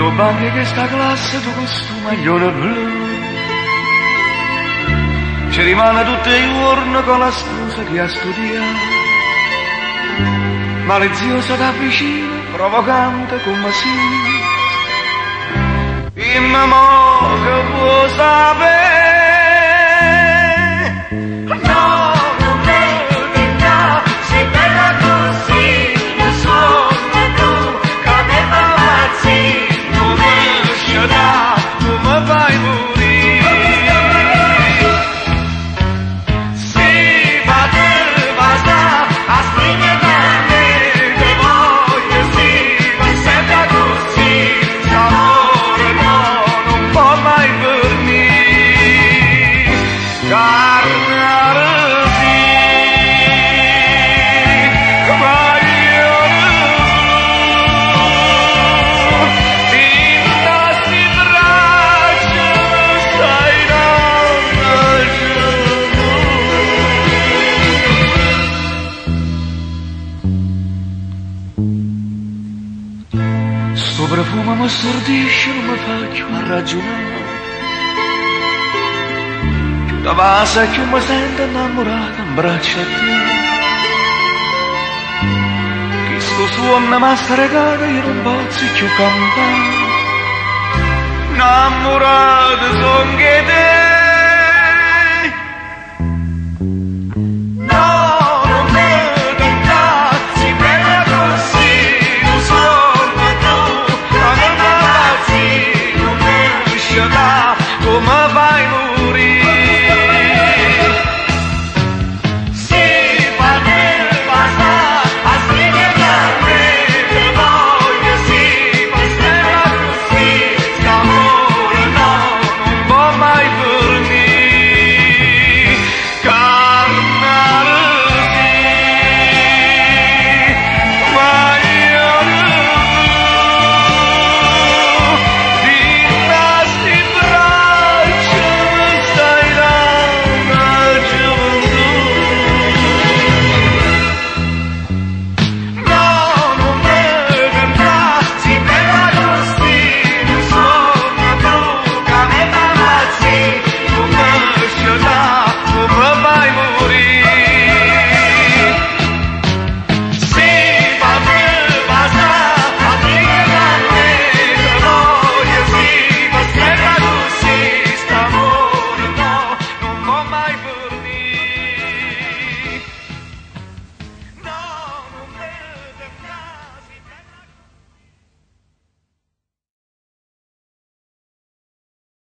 tu banchi che sta classe, tu questo maglione blu. Ci rimane tutti i giorni con la scusa che ha studiato. Maliziosa da vicino, provocante come si. In memoria che può sapere. No, non devi no, sei bella così, non sono tu, che mi fa impazzire, non mi scioglia, tu mi fai morire. Sì, ma te basta, a stringere da me, che voglio sì, ma sembra così, s'amore no, non può mai venire. Sto profumo mi stordisce, non mi fa più a ragionare. Più da base più mi sento innamorata in braccio a te. Che sto suono mi sta regata, io non posso più cantare. Innamorata son che te.